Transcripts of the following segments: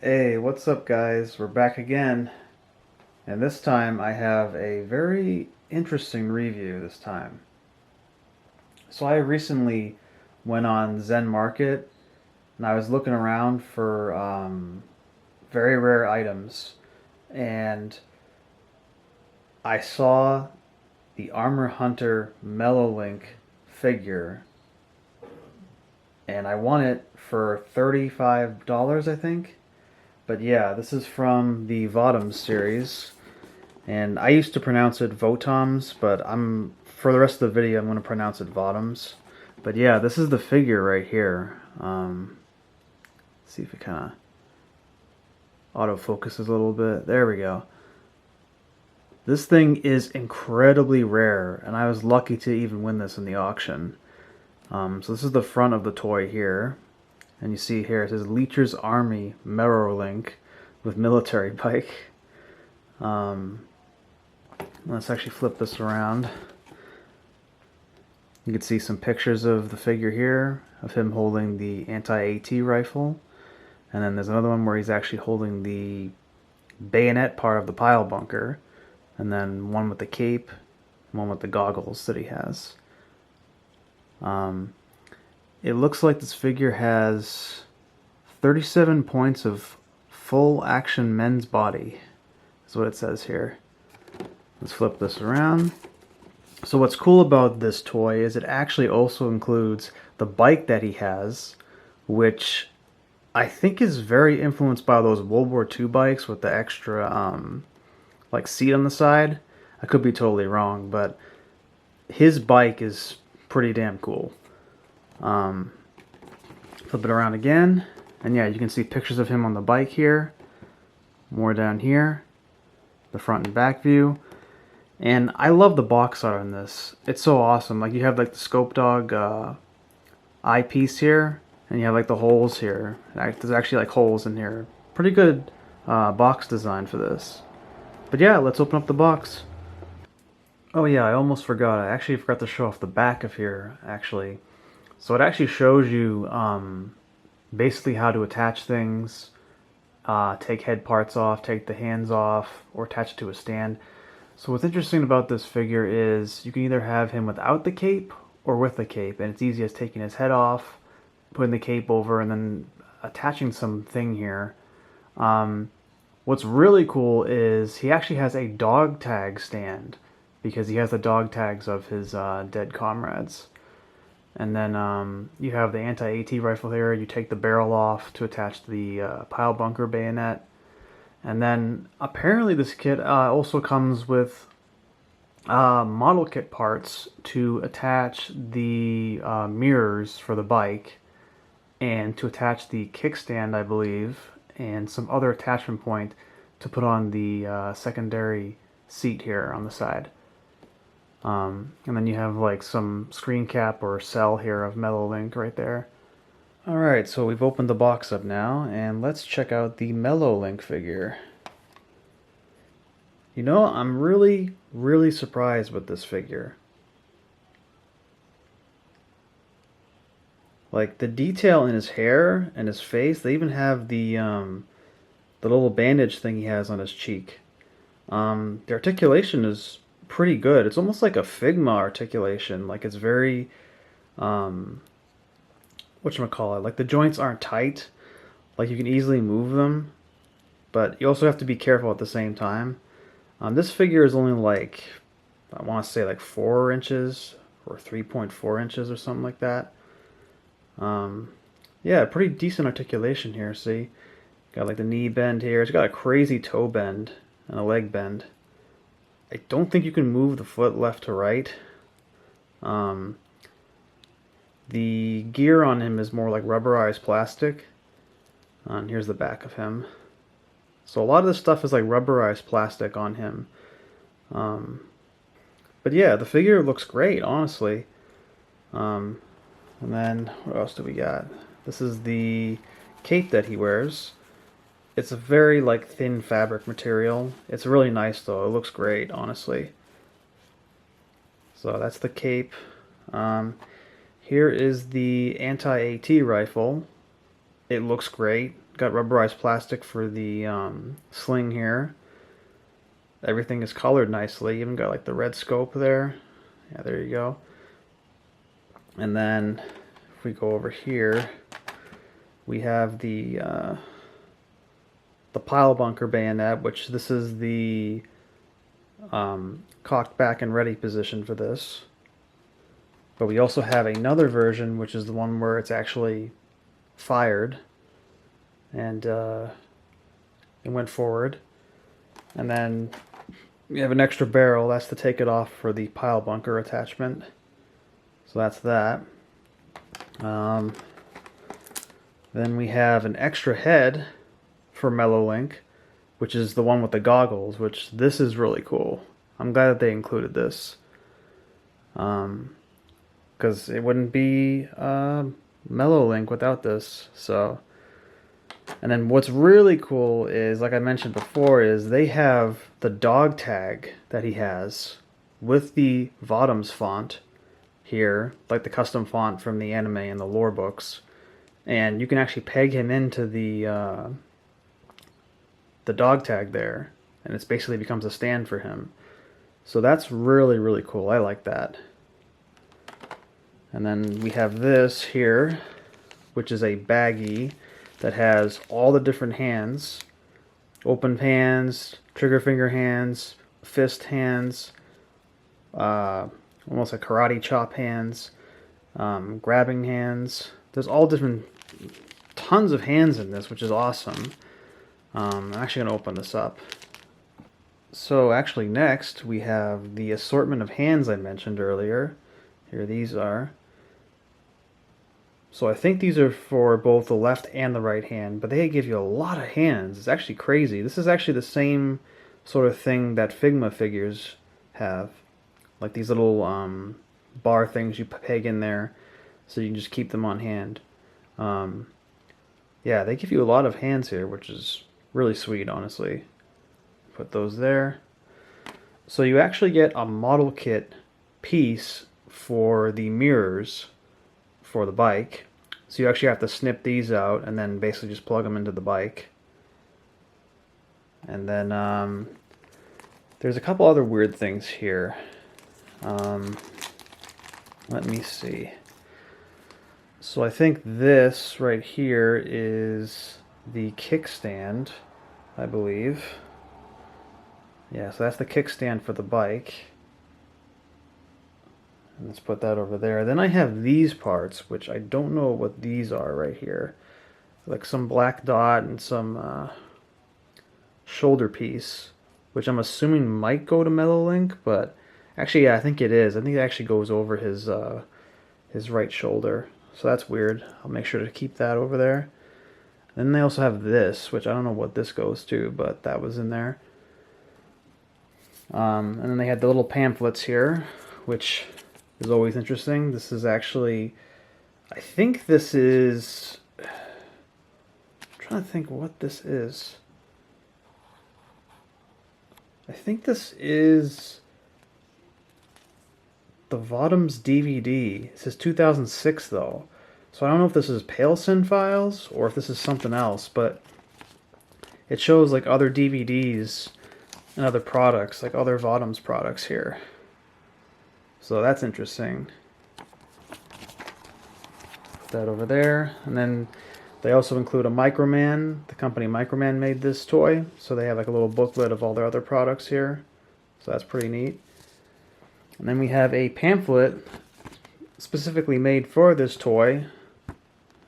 Hey, what's up, guys? We're back again, and this time I have a very interesting review this time. So I recently went on Zen Market and I was looking around for very rare items, and I saw the Armor Hunter Mellowlink figure, and I won it for $35, I think. But yeah, this is from the Votoms series. And I used to pronounce it Votoms, but for the rest of the video I'm going to pronounce it Votoms. But yeah, this is the figure right here. See if it kind of autofocuses a little bit. There we go. This thing is incredibly rare, and I was lucky to even win this in the auction. So this is the front of the toy here. And you see here it says Leecher's Army Mellowlink with military bike. Let's actually flip this around. You can see some pictures of the figure here, of him holding the anti-AT rifle. And then there's another one where he's actually holding the bayonet part of the pile bunker. And then one with the cape, one with the goggles that he has. It looks like this figure has 37 points of full action men's body, is what it says here. Let's flip this around. So what's cool about this toy is it actually also includes the bike that he has, which I think is very influenced by those World War II bikes with the extra like seat on the side. I could be totally wrong, but his bike is pretty damn cool. Flip it around again, and yeah, you can see pictures of him on the bike here. More down here, the front and back view. And I love the box art on this. It's so awesome. Like, you have like the Scope Dog eyepiece here, and you have like the holes here. There's actually like holes in here. Pretty good box design for this. But yeah, let's open up the box. Oh yeah, I almost forgot. I actually forgot to show off the back of here, actually. So it actually shows you basically how to attach things, take head parts off, take the hands off, or attach it to a stand. So what's interesting about this figure is you can either have him without the cape or with the cape, and it's easy as taking his head off, putting the cape over, and then attaching something here. What's really cool is he actually has a dog tag stand, because he has the dog tags of his dead comrades. And then you have the anti-AT rifle here. You take the barrel off to attach the pile bunker bayonet. And then apparently this kit also comes with model kit parts to attach the mirrors for the bike, and to attach the kickstand, I believe, and some other attachment point to put on the secondary seat here on the side. And then you have like some screen cap or cell here of Mellowlink right there. Alright, so we've opened the box up now, and let's check out the Mellowlink figure. You know, I'm really, really surprised with this figure. Like, the detail in his hair and his face, they even have the little bandage thing he has on his cheek. The articulation is pretty good. It's almost like a Figma articulation. Like, it's very, whatchamacallit, like the joints aren't tight. Like, you can easily move them, but you also have to be careful at the same time. This figure is only like, I want to say like 4 inches or 3.4 inches or something like that. Yeah, pretty decent articulation here, see? Got like the knee bend here. It's got a crazy toe bend and a leg bend. I don't think you can move the foot left to right. The gear on him is more like rubberized plastic. And here's the back of him. So a lot of this stuff is like rubberized plastic on him. But yeah, the figure looks great, honestly. And then, what else do we got? This is the cape that he wears. It's a very like thin fabric material. It's really nice though. It looks great, honestly. So that's the cape. Here is the anti-AT rifle. It looks great. got rubberized plastic for the sling here. Everything is colored nicely. Even got like the red scope there. Yeah, there you go. And then if we go over here, we have the pile bunker bayonet, which this is the cocked back and ready position for this. But we also have another version, which is the one where it's actually fired and it went forward. And then we have an extra barrel. That's to take it off for the pile bunker attachment. So that's that. Then we have an extra head for Mellowlink, which is the one with the goggles, which this is really cool. I'm glad that they included this. Because it wouldn't be Mellowlink without this. So, and then what's really cool is, like I mentioned before, is they have the dog tag that he has with the Vodham's font here, like the custom font from the anime and the lore books. And you can actually peg him into the dog tag there, and it basically becomes a stand for him. So that's really, really cool. I like that. And then we have this here, which is a baggie that has all the different hands. Open hands, trigger finger hands, fist hands, almost like karate chop hands, grabbing hands. There's all different, tons of hands in this, which is awesome. I'm actually going to open this up. So actually next we have the assortment of hands I mentioned earlier. Here these are. So I think these are for both the left and the right hand, but they give you a lot of hands. It's actually crazy. This is actually the same sort of thing that Figma figures have. Like these little bar things you peg in there so you can just keep them on hand. Yeah, they give you a lot of hands here, which is really sweet, honestly. Put those there. So you actually get a model kit piece for the mirrors for the bike. So you actually have to snip these out and then basically just plug them into the bike. And then there's a couple other weird things here. Let me see. So I think this right here is the kickstand, I believe. Yeah, so that's the kickstand for the bike. And let's put that over there. Then I have these parts, which I don't know what these are right here. Like some black dot and some shoulder piece, which I'm assuming might go to Mellowlink, but actually, yeah, I think it is. I think it actually goes over his right shoulder. So that's weird. I'll make sure to keep that over there. Then they also have this, which I don't know what this goes to, but that was in there. And then they had the little pamphlets here, which is always interesting. This is actually, I think this is, I'm trying to think what this is. I think this is the Vodham's DVD. It says 2006 though. So I don't know if this is Palesin files or if this is something else, but it shows like other DVDs and other products, like other Vodham's products here. So that's interesting. Put that over there. And then they also include a Microman. The company Microman made this toy. So they have like a little booklet of all their other products here. So that's pretty neat. And then we have a pamphlet specifically made for this toy.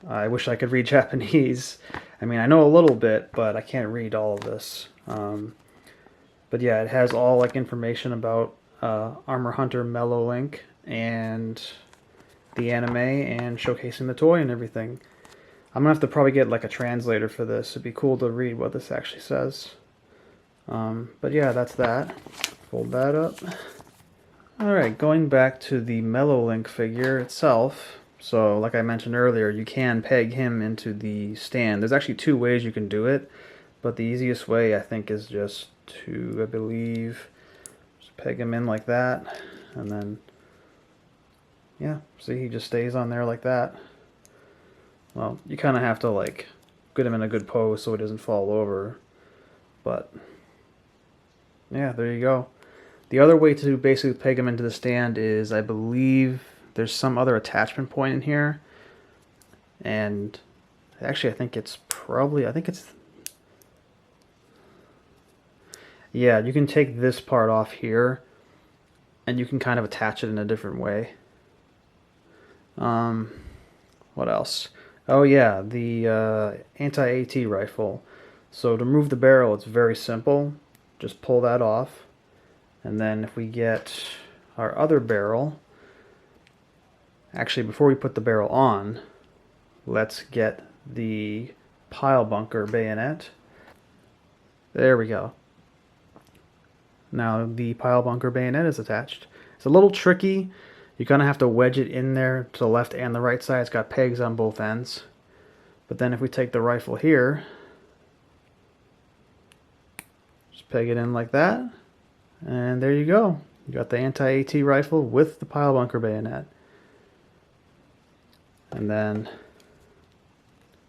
I wish I could read Japanese. I mean, I know a little bit, but I can't read all of this. But yeah, it has all like information about Armor Hunter Mellowlink and the anime and showcasing the toy and everything. I'm gonna have to probably get like a translator for this. It'd be cool to read what this actually says. But yeah, that's that. Fold that up. Alright, going back to the Mellowlink figure itself. So, like I mentioned earlier, you can peg him into the stand. There's actually two ways you can do it, but the easiest way, I think, is just to, I believe, just peg him in like that, and then, yeah, see, he just stays on there like that. Well, you kind of have to, like, get him in a good pose so he doesn't fall over. But yeah, there you go. The other way to basically peg him into the stand is, I believe there's some other attachment point in here. And actually, I think it's, yeah, you can take this part off here and you can kind of attach it in a different way. What else? Oh yeah, the anti-AT rifle. So to remove the barrel, it's very simple. Just pull that off. And then if we get our other barrel, actually before we put the barrel on, let's get the pile bunker bayonet. There we go. Now the pile bunker bayonet is attached. It's a little tricky. You kind of have to wedge it in there to the left and the right side. It's got pegs on both ends. But then if we take the rifle here, just peg it in like that, and there you go. You got the anti-AT rifle with the pile bunker bayonet. And then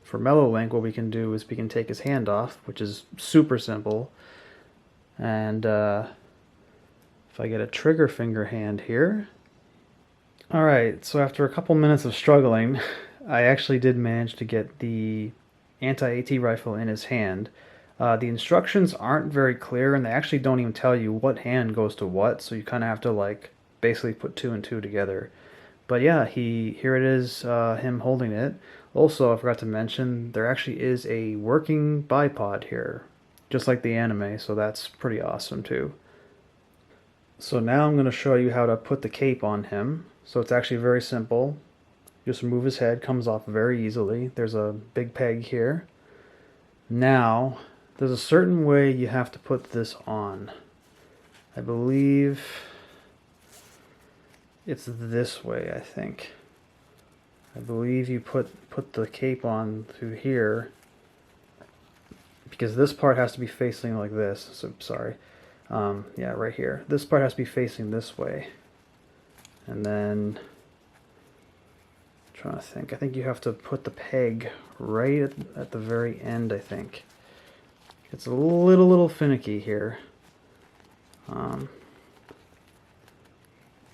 for Mellowlink, what we can do is we can take his hand off, which is super simple. And if I get a trigger finger hand here. Alright, so after a couple minutes of struggling, I actually did manage to get the anti-AT rifle in his hand. The instructions aren't very clear, and they actually don't even tell you what hand goes to what, so you kind of have to like basically put two and two together. But yeah, here it is, him holding it. Also, I forgot to mention, there actually is a working bipod here, just like the anime, so that's pretty awesome too. So now I'm going to show you how to put the cape on him. So it's actually very simple. Just remove his head, comes off very easily. There's a big peg here. Now, there's a certain way you have to put this on. I believe it's this way, I think. I believe you put the cape on through here, because this part has to be facing like this. So sorry. Yeah, right here. This part has to be facing this way. And then, I'm trying to think. I think you have to put the peg right at the very end, I think. It's a little finicky here. Let's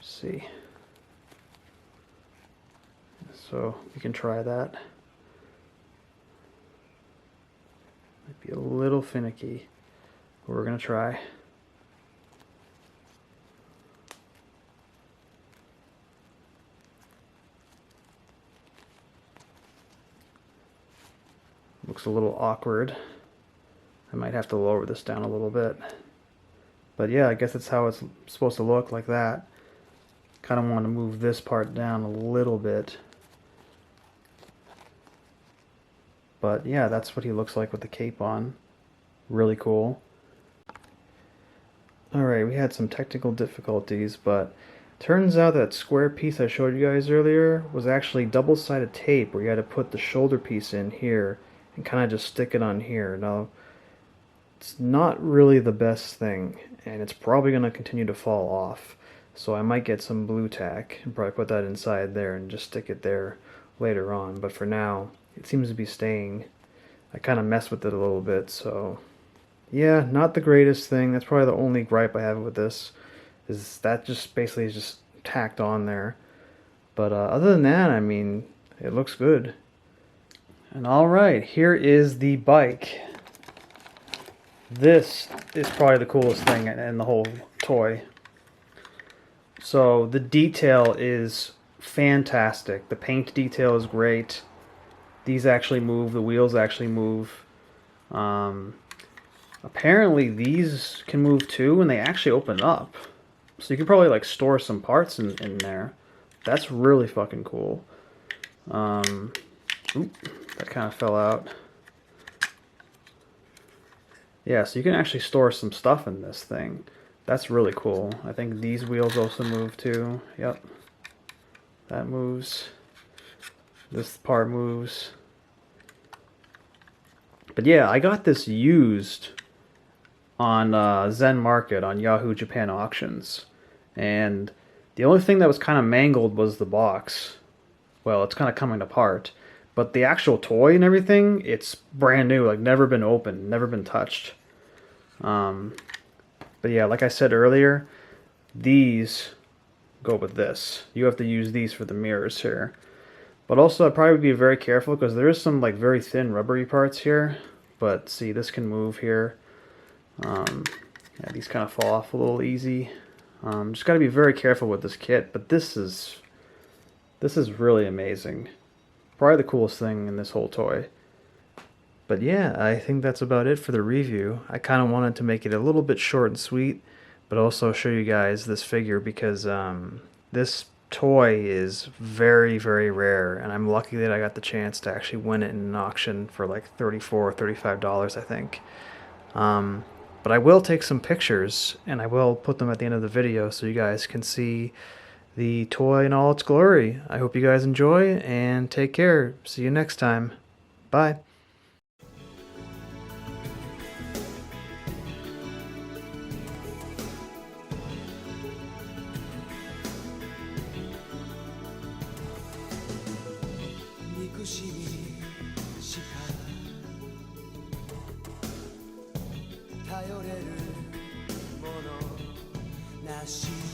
see. So you can try that. Might be a little finicky, but we're gonna try. Looks a little awkward. I might have to lower this down a little bit. But yeah, I guess that's how it's supposed to look, like that. Kind of want to move this part down a little bit. But yeah, that's what he looks like with the cape on. Really cool. Alright, we had some technical difficulties, but turns out that square piece I showed you guys earlier was actually double-sided tape, where you had to put the shoulder piece in here and kind of just stick it on here. Now, it's not really the best thing, and it's probably going to continue to fall off. So I might get some blue tack and probably put that inside there and just stick it there later on. But for now, it seems to be staying. I kind of messed with it a little bit, so yeah, not the greatest thing. That's probably the only gripe I have with this, is that just basically is just tacked on there. But other than that, I mean, it looks good. And alright, here is the bike. This is probably the coolest thing in the whole toy. So the detail is fantastic. The paint detail is great. These actually move. The wheels actually move. Apparently these can move too, and they actually open up. So you can probably like store some parts in there. That's really fucking cool. Oop, that kind of fell out. Yeah, so you can actually store some stuff in this thing. That's really cool. I think these wheels also move too. Yep. That moves. This part moves. But yeah, I got this used on Zen Market on Yahoo Japan Auctions. And the only thing that was kind of mangled was the box. Well, it's kind of coming apart. But the actual toy and everything, it's brand new, like never been opened, never been touched. But yeah, like I said earlier, these go with this. You have to use these for the mirrors here. But also, I'd probably be very careful because there is some like very thin rubbery parts here. But see, this can move here. Yeah, these kind of fall off a little easy. Just got to be very careful with this kit. But this is really amazing. Probably the coolest thing in this whole toy. But yeah, I think that's about it for the review. I kind of wanted to make it a little bit short and sweet, but also show you guys this figure because this toy is very, very rare, and I'm lucky that I got the chance to actually win it in an auction for like $34 or $35, I think. But I will take some pictures, and I will put them at the end of the video so you guys can see the toy in all its glory. I hope you guys enjoy, and take care. See you next time. Bye.頼れるものなし